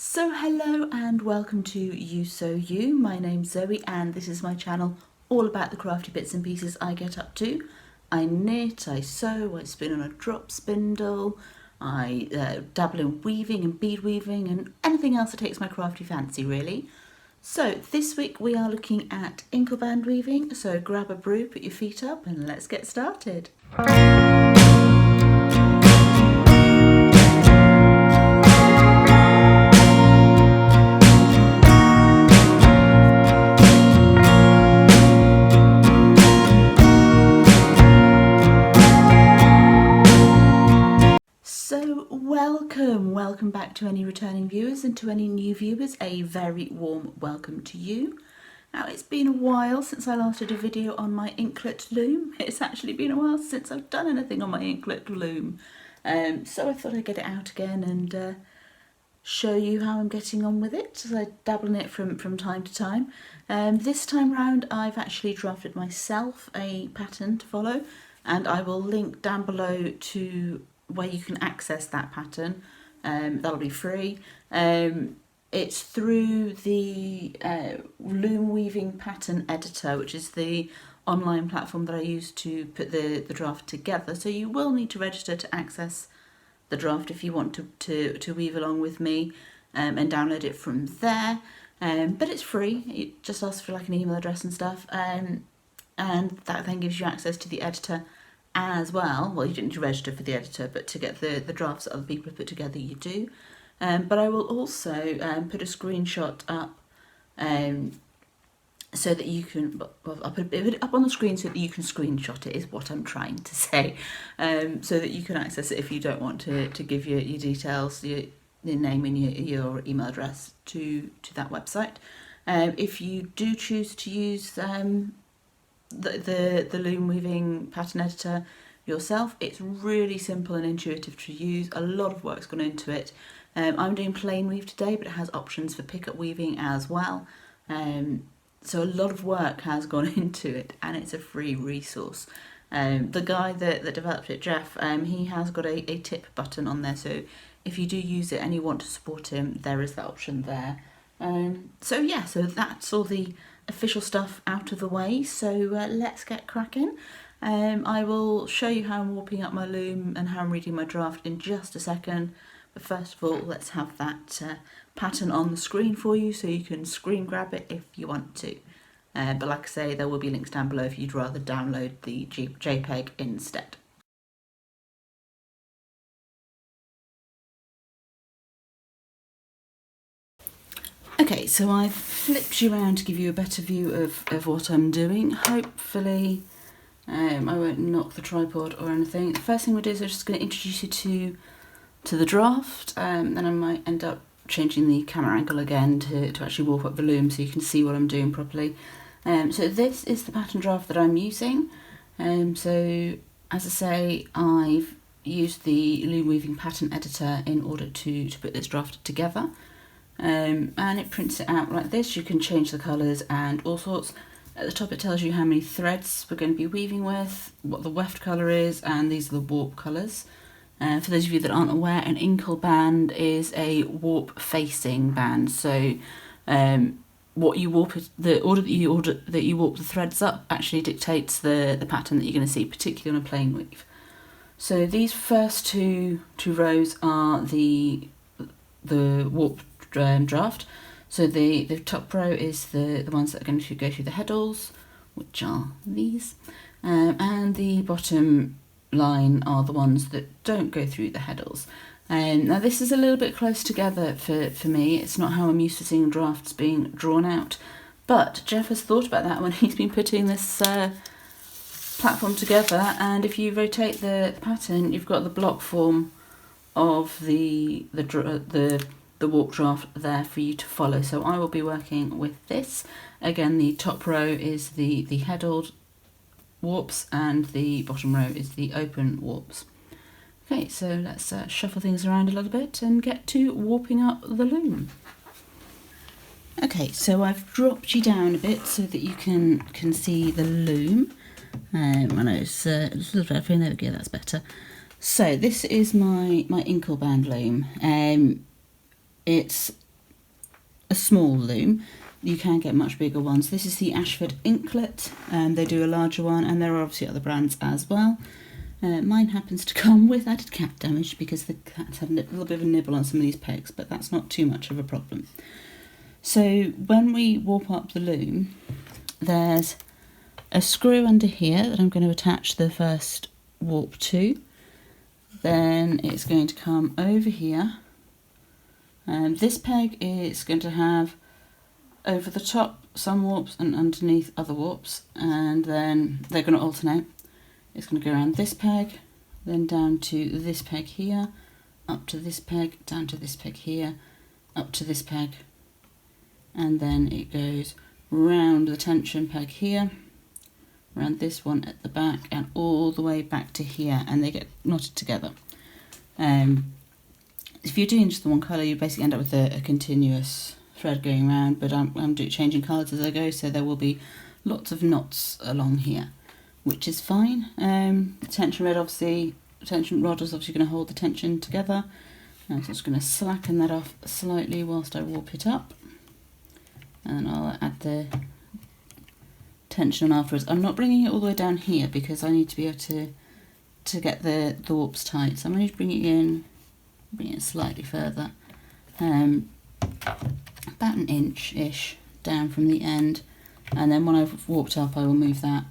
So hello and welcome to Ewe Sew You. My name's Zoe and this is my channel all about the crafty bits and pieces I get up to. I knit, I sew, I spin on a drop spindle, I dabble in weaving and bead weaving and anything else that takes my crafty fancy really. So this week we are looking at Inkle band weaving, so grab a brew, put your feet up and let's get started. So welcome back to any returning viewers, and to any new viewers a very warm welcome to you. Now it's been a while since I last did a video on my Inklette Loom. It's actually been a while since I've done anything on my Inklette Loom. So I thought I'd get it out again and show you how I'm getting on with it. So I dabble in it from time to time. This time round I've actually drafted myself a pattern to follow, and I will link down below to where you can access that pattern. That'll be free. It's through the Loom Weaving Pattern Editor, which is the online platform that I use to put the draft together. So you will need to register to access the draft if you want to weave along with me and download it from there. But it's free. It just asks for like an email address and stuff, and that then gives you access to the editor as well. Well, you didn't register for the editor, but to get the drafts that other people have put together you do. But I will also put a screenshot up so that you can, well, I'll put it up on the screen so that you can screenshot it, is what I'm trying to say, so that you can access it if you don't want to give your details, your name and your email address to that website. If you do choose to use the Loom Weaving Pattern Editor yourself, it's really simple and intuitive to use. A lot of work's gone into it. I'm doing plain weave today, but it has options for pickup weaving as well. So a lot of work has gone into it, and it's a free resource. The guy that developed it, Jeff, he has got a tip button on there, so if you do use it and you want to support him, there is that option there. So yeah, so that's all the official stuff out of the way, so let's get cracking. I will show you how I'm warping up my loom and how I'm reading my draft in just a second, but first of all let's have that pattern on the screen for you so you can screen grab it if you want to. But like I say, there will be links down below if you'd rather download the JPEG instead. Okay, so I've flipped you around to give you a better view of what I'm doing. Hopefully I won't knock the tripod or anything. The first thing we'll do is I'm just going to introduce you to the draft, then I might end up changing the camera angle again to actually warp up the loom so you can see what I'm doing properly. So this is the pattern draft that I'm using. So as I say, I've used the Loom Weaving Pattern Editor in order to put this draft together. And it prints it out like this. You can change the colours and all sorts. At the top it tells you how many threads we're going to be weaving with, what the weft colour is, and these are the warp colours. For those of you that aren't aware, an Inkle band is a warp facing band. So what you warp, the order that you warp the threads up actually dictates the pattern that you're going to see, particularly on a plain weave. So these first two rows are the warp draft. So the top row is the ones that are going to go through the Heddles, which are these, and the bottom line are the ones that don't go through the Heddles. Now this is a little bit close together for me. It's not how I'm used to seeing drafts being drawn out, but Jeff has thought about that when he's been putting this platform together, and if you rotate the pattern, you've got the block form of the warp draft there for you to follow. So I will be working with this. Again, the top row is the Heddled warps and the bottom row is the open warps. Okay, so let's shuffle things around a little bit and get to warping up the loom. Okay, so I've dropped you down a bit so that you can see the loom. I know it's a little bit, there we go, that's better. So this is my Inkle band loom. It's a small loom. You can get much bigger ones. This is the Ashford Inklette, and they do a larger one, and there are obviously other brands as well. Mine happens to come with added cat damage because the cats have a little bit of a nibble on some of these pegs, but that's not too much of a problem. So when we warp up the loom, there's a screw under here that I'm going to attach the first warp to. Then it's going to come over here, and this peg is going to have over the top some warps and underneath other warps, and then they're going to alternate. It's going to go around this peg, then down to this peg here, up to this peg, down to this peg here, up to this peg, and then it goes round the tension peg here, around this one at the back, and all the way back to here, and they get knotted together. If you're doing just the one colour, you basically end up with a continuous thread going around, but I'm changing colours as I go, so there will be lots of knots along here, which is fine. The tension rod is obviously going to hold the tension together, so I'm just going to slacken that off slightly whilst I warp it up, and I'll add the tension on afterwards. I'm not bringing it all the way down here because I need to be able to get the warps tight, so I'm going to bring it slightly further, about an inch-ish down from the end, and then when I've warped up I will move that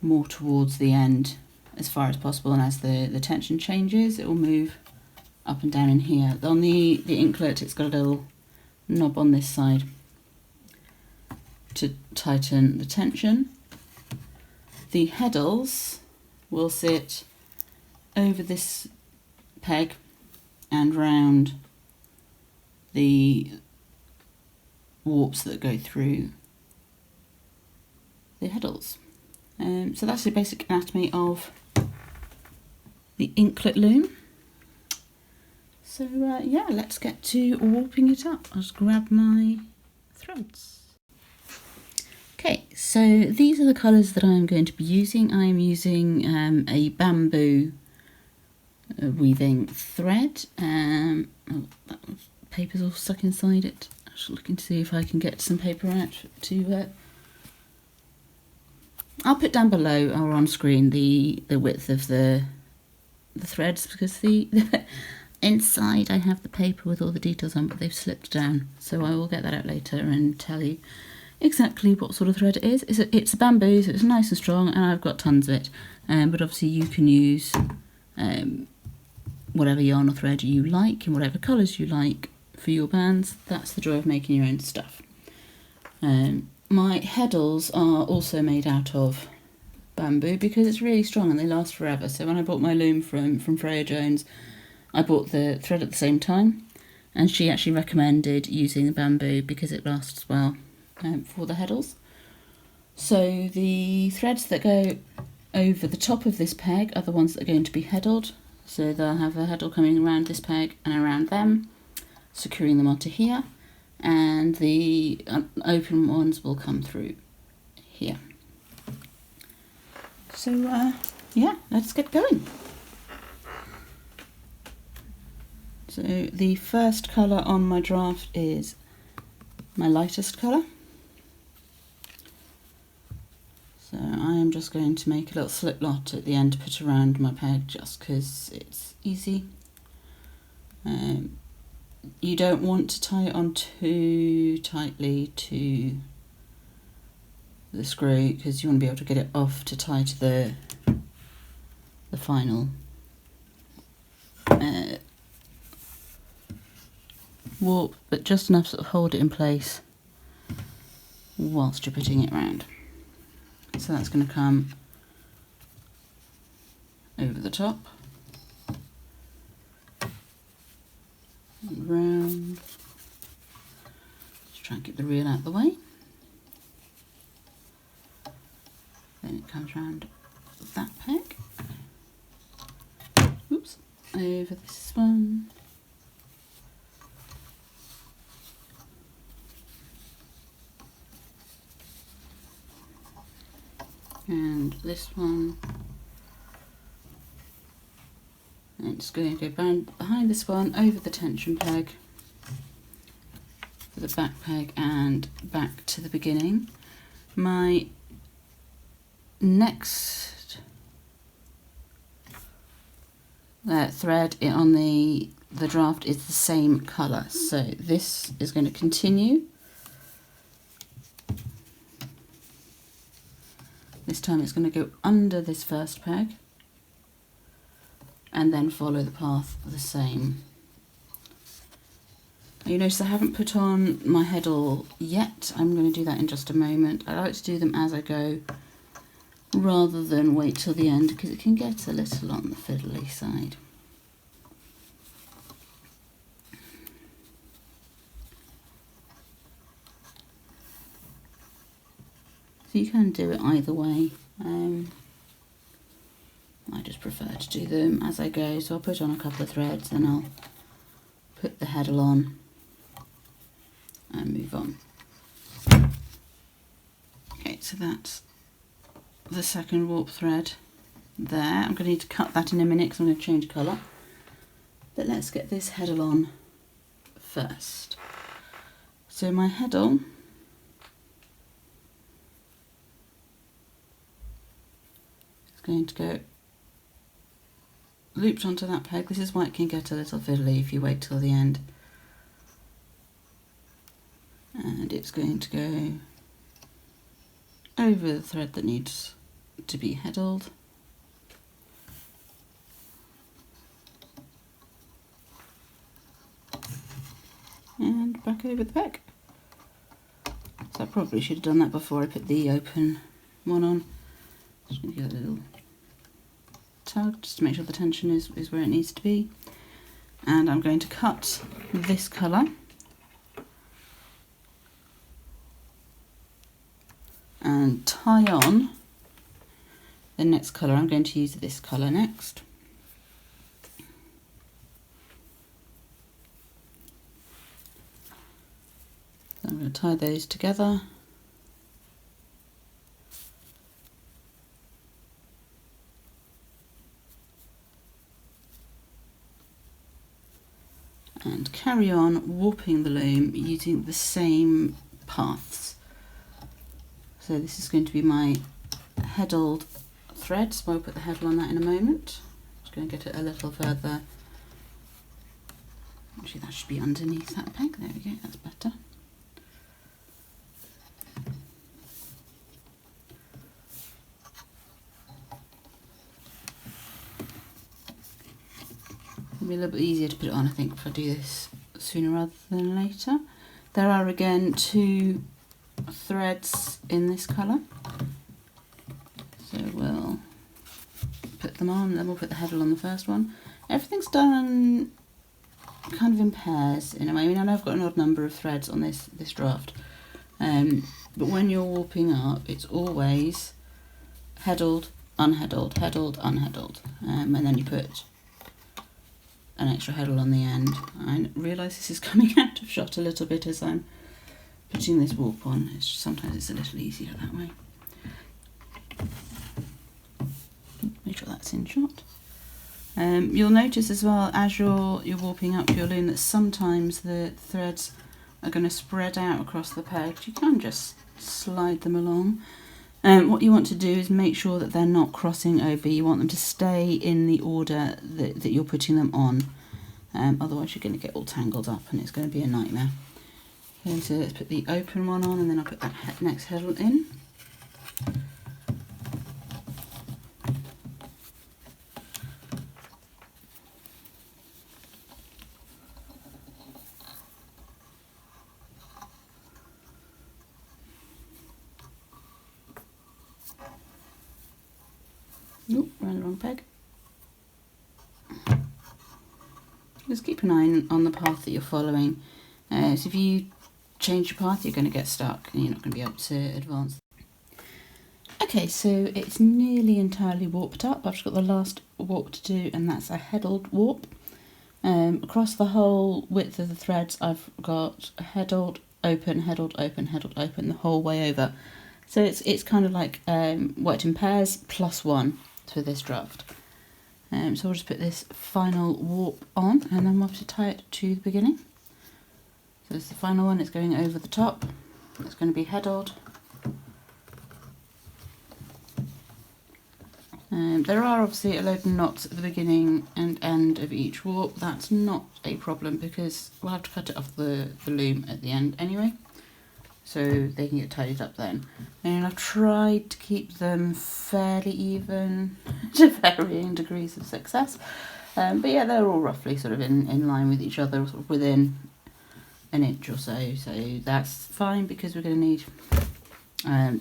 more towards the end as far as possible, and as the tension changes it will move up and down in here. On the Inklette, it's got a little knob on this side to tighten the tension. The Heddles will sit over this peg and round the warps that go through the Heddles. So that's the basic anatomy of the Inklette Loom. So yeah, let's get to warping it up. I'll just grab my threads. Okay, so these are the colours that I'm going to be using. I'm using a bamboo weaving thread. Oh, that paper's all stuck inside it. I'm just looking to see if I can get some paper out to... I'll put down below or on screen the width of the threads, because the inside I have the paper with all the details on, but they've slipped down. So I will get that out later and tell you exactly what sort of thread it is. It's a bamboo, so it's nice and strong, and I've got tons of it. But obviously you can use whatever yarn or thread you like and whatever colours you like for your bands. That's the joy of making your own stuff. My Heddles are also made out of bamboo because it's really strong and they last forever. So when I bought my loom from Freya Jones, I bought the thread at the same time, and she actually recommended using the bamboo because it lasts well for the Heddles. So the threads that go over the top of this peg are the ones that are going to be heddled. So they'll have a heddle coming around this peg and around them, securing them onto here, and the open ones will come through here. So yeah, let's get going. So the first colour on my draft is my lightest colour. So I am just going to make a little slip knot at the end to put around my peg just because it's easy. You don't want to tie it on too tightly to the screw because you want to be able to get it off to tie to the final warp, but just enough to sort of hold it in place whilst you're putting it round. So that's going to come over the top and round. Just try and get the reel out of the way. Then it comes round that peg. Oops, over this one. And this one, and it's going to go behind this one over the tension peg, the the back peg and back to the beginning. My next thread on the draft is the same colour, so this is going to continue. This time it's going to go under this first peg and then follow the path the same. You notice I haven't put on my heddle yet. I'm going to do that in just a moment. I like to do them as I go rather than wait till the end because it can get a little on the fiddly side. So you can do it either way. I just prefer to do them as I go, so I'll put on a couple of threads and I'll put the heddle on and move on. Okay, so that's the second warp thread there. I'm going to need to cut that in a minute because I'm going to change colour. But let's get this heddle on first. So my heddle is going to go looped onto that peg. This is why it can get a little fiddly if you wait till the end. And it's going to go over the thread that needs to be heddled. And back over the peg. So I probably should have done that before I put the open one on. Just going to give it a little tug just to make sure the tension is where it needs to be. And I'm going to cut this colour and tie on the next colour. I'm going to use this colour next. So I'm going to tie those together. And carry on warping the loom using the same paths. So this is going to be my heddled thread, so I'll put the heddle on that in a moment. Just going to get it a little further. Actually, that should be underneath that peg. There we go, that's better. It'll be a little bit easier to put it on, I think, if I do this sooner rather than later. There are again 2 threads in this colour, so we'll put them on, then we'll put the heddle on the first one. Everything's done kind of in pairs in a way. I mean, I know I've got an odd number of threads on this draft, but when you're warping up, it's always heddled, unheddled, heddled, unheddled, and then you put an extra heddle on the end. I realise this is coming out of shot a little bit as I'm putting this warp on. Sometimes it's a little easier that way. Make sure that's in shot. You'll notice as well as you're warping up your loom that sometimes the threads are going to spread out across the peg. You can just slide them along. What you want to do is make sure that they're not crossing over. You want them to stay in the order that you're putting them on. Otherwise you're going to get all tangled up and it's going to be a nightmare. Okay, so let's put the open one on and then I'll put that next heddle in. Nope, ran the wrong peg. Just keep an eye on the path that you're following. So if you change your path, you're going to get stuck and you're not going to be able to advance. Okay, so it's nearly entirely warped up. I've just got the last warp to do, and that's a heddled warp. Across the whole width of the threads, I've got heddled, open, heddled, open, heddled, open the whole way over. So it's kind of like worked in pairs plus 1 for this draft. So I'll just put this final warp on and then we'll have to tie it to the beginning. So This is the final one, it's going over the top. It's going to be heddled. There are obviously a load of knots at the beginning and end of each warp. That's not a problem because we'll have to cut it off the loom at the end anyway, so they can get tidied up then. And I've tried to keep them fairly even to varying degrees of success. But yeah, they're all roughly sort of in line with each other, sort of within an inch or so. So that's fine because we're going to need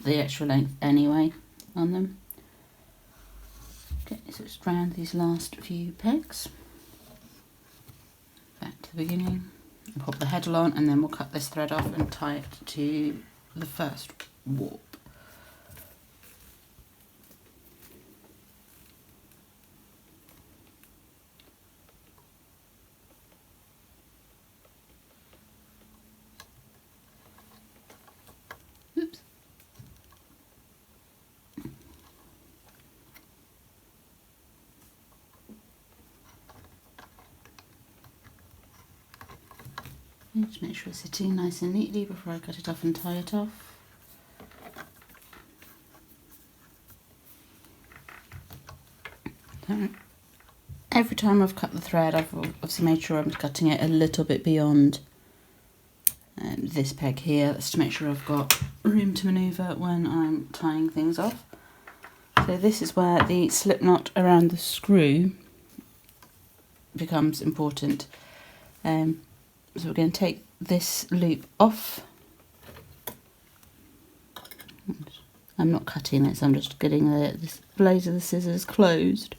the extra length anyway on them. Okay, so just round these last few pegs. Back to the beginning. And pop the heddle on, and then we'll cut this thread off and tie it to the first warp. Oops. Just make sure it's sitting nice and neatly before I cut it off and tie it off. So, every time I've cut the thread, I've obviously made sure I'm cutting it a little bit beyond this peg here. That's to make sure I've got room to manoeuvre when I'm tying things off. So this is where the slip knot around the screw becomes important. So we're going to take this loop off. I'm not cutting it, so I'm just getting the blades of the scissors closed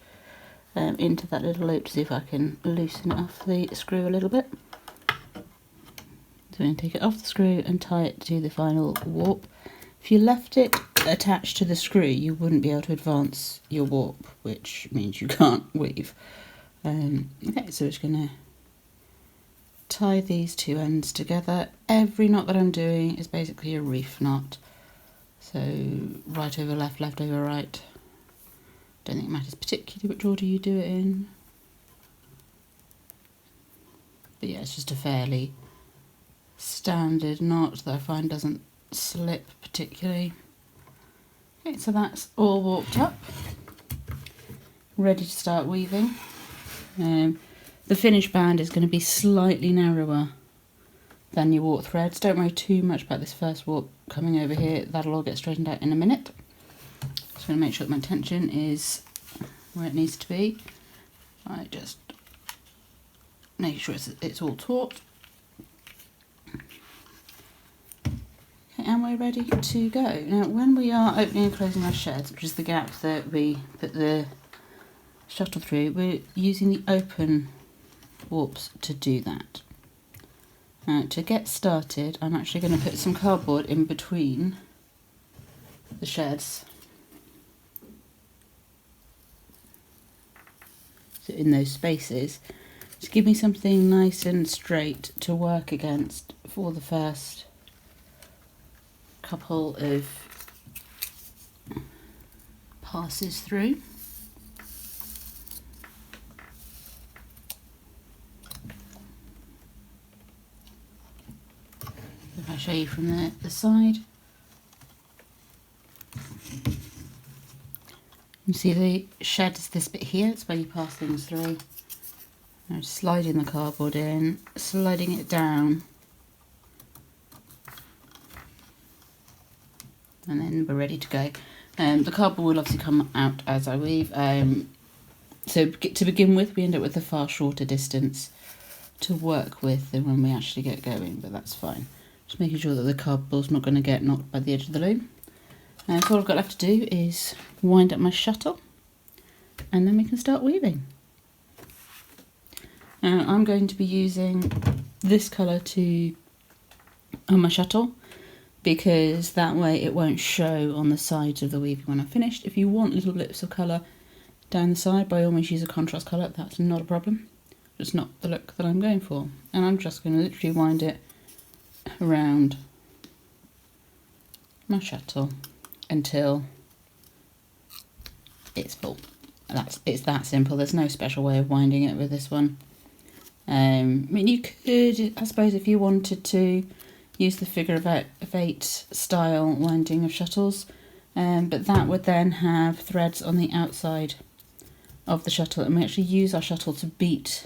into that little loop to see if I can loosen it off the screw a little bit. So we're going to take it off the screw and tie it to the final warp. If you left it attached to the screw, you wouldn't be able to advance your warp, which means you can't weave. Okay, so we're just going to tie these two ends together. Every knot that I'm doing is basically a reef knot. So right over left, left over right. Don't think it matters particularly which order you do it in. But yeah, it's just a fairly standard knot that I find doesn't slip particularly. Okay, so that's all warped up. Ready to start weaving. The finish band is going to be slightly narrower than your warp threads. Don't worry too much about this first warp coming over here. That'll all get straightened out in a minute. Just going to make sure that my tension is where it needs to be. I just make sure it's all taut. Okay, and we're ready to go. Now, when we are opening and closing our sheds, which is the gap that we put the shuttle through, we're using the open warps to do that. Now, to get started, I'm actually going to put some cardboard in between the sheds, so in those spaces, to give me something nice and straight to work against for the first couple of passes through. If I show you from the side, you see the shed is this bit here, it's where you pass things through. Now just sliding the cardboard in, sliding it down, and then we're ready to go. The cardboard will obviously come out as I weave. So to begin with, we end up with a far shorter distance to work with than when we actually get going, but that's fine. Just making sure that the cardboard's not going to get knocked by the edge of the loom. So all I've got left to do is wind up my shuttle, and then we can start weaving. Now I'm going to be using this colour on my shuttle, because that way it won't show on the sides of the weaving when I'm finished. If you want little blips of colour down the side, by all means use a contrast colour, that's not a problem. It's not the look that I'm going for. And I'm just going to literally wind it around my shuttle until it's full. It's that simple. There's no special way of winding it with this one. I mean, you could, I suppose, if you wanted to, use the figure of 8 style winding of shuttles, but that would then have threads on the outside of the shuttle, and we actually use our shuttle to beat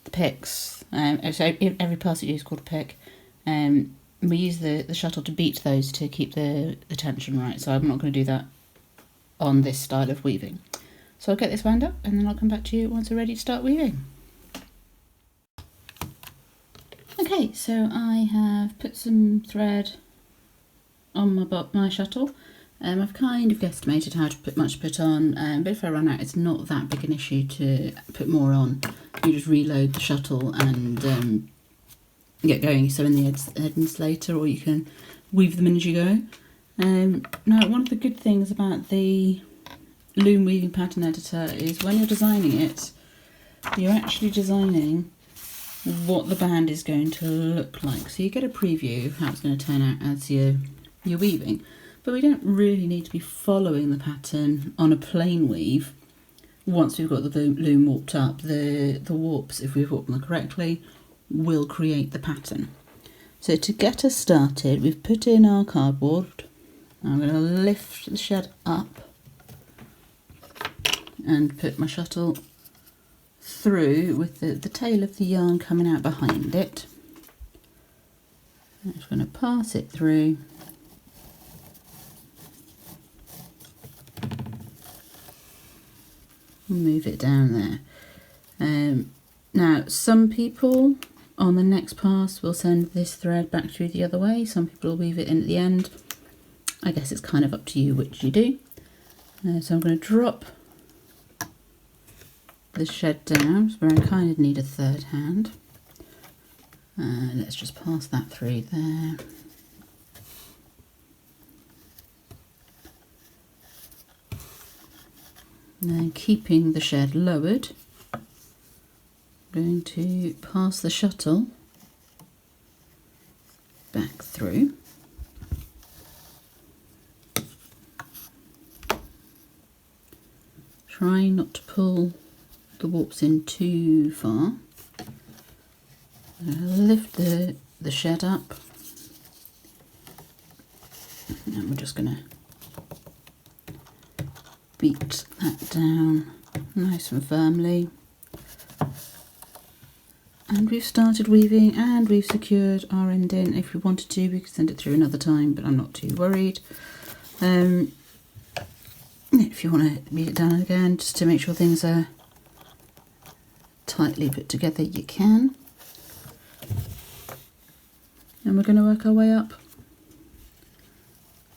the picks. So every pass you use is called a pick. We use the shuttle to beat those to keep the tension right, so I'm not going to do that on this style of weaving. So I'll get this wound up and then I'll come back to you once we're ready to start weaving. Okay, so I have put some thread on my shuttle. I've kind of guesstimated how to put on, but if I run out, it's not that big an issue to put more on. You just reload the shuttle and get going. So in the ends later, or you can weave them in as you go. Now, one of the good things about the Loom weaving pattern editor is when you're designing it, you're actually designing what the band is going to look like. So you get a preview of how it's going to turn out as you're weaving. But we don't really need to be following the pattern on a plain weave. Once we've got the loom warped up, the warps, if we've warped them correctly, will create the pattern. So to get us started, we've put in our cardboard. I'm going to lift the shed up and put my shuttle through with the tail of the yarn coming out behind it. I'm just going to pass it through. Move it down there. Now, some people on the next pass will send this thread back through the other way. Some people will weave it in at the end. I guess it's kind of up to you which you do. So I'm going to drop the shed down, where I kind of need a third hand. Let's just pass that through there. Now, keeping the shed lowered, I'm going to pass the shuttle back through. Try not to pull the warps in too far. Lift the shed up, and we're just going to beat that down nice and firmly. And we've started weaving and we've secured our end in. If we wanted to, we could send it through another time, but I'm not too worried. If you want to beat it down again, just to make sure things are tightly put together, you can. And we're going to work our way up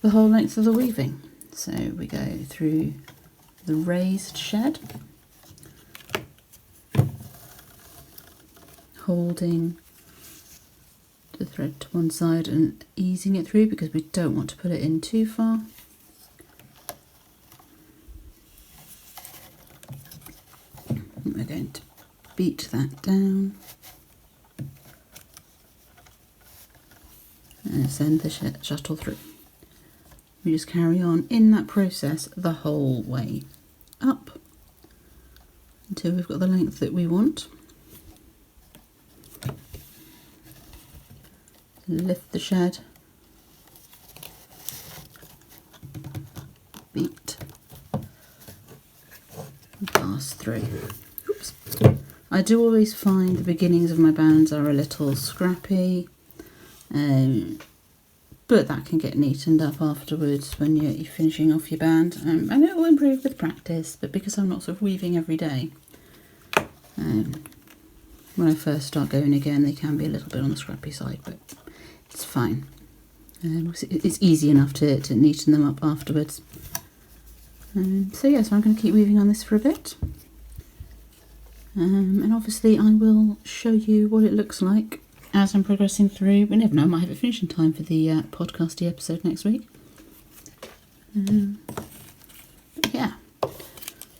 the whole length of the weaving. So we go through the raised shed, holding the thread to one side and easing it through because we don't want to put it in too far. And we're going to beat that down and send the shuttle through. We just carry on in that process the whole way up until we've got the length that we want. Lift the shed, beat, and pass through. Oops. I do always find the beginnings of my bands are a little scrappy, but that can get neatened up afterwards when you're finishing off your band. And it will improve with practice, but because I'm not sort of weaving every day, when I first start going again, they can be a little bit on the scrappy side, but it's fine. It's easy enough to neaten them up afterwards. So yeah, so I'm going to keep weaving on this for a bit. And obviously I will show you what it looks like as I'm progressing through. We never know, I might have it finished in time for the podcasty episode next week. But yeah,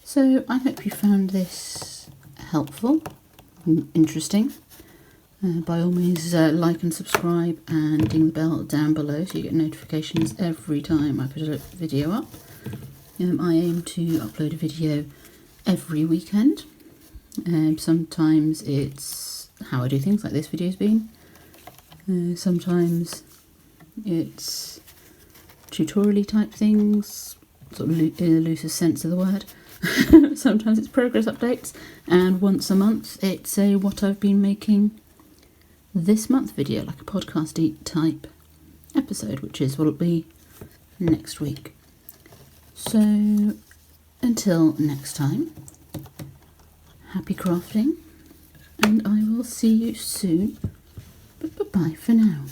so I hope you found this helpful, interesting. By all means, like and subscribe and ding the bell down below so you get notifications every time I put a video up. I aim to upload a video every weekend. Sometimes it's how I do things, like this video's been. Sometimes it's tutorial-y type things, sort of in the loosest sense of the word. Sometimes it's progress updates, and once a month it's a what I've been making this month video, like a podcast-y type episode, which is what it'll be next week. So until next time, happy crafting, and I will see you soon, but bye-bye for now.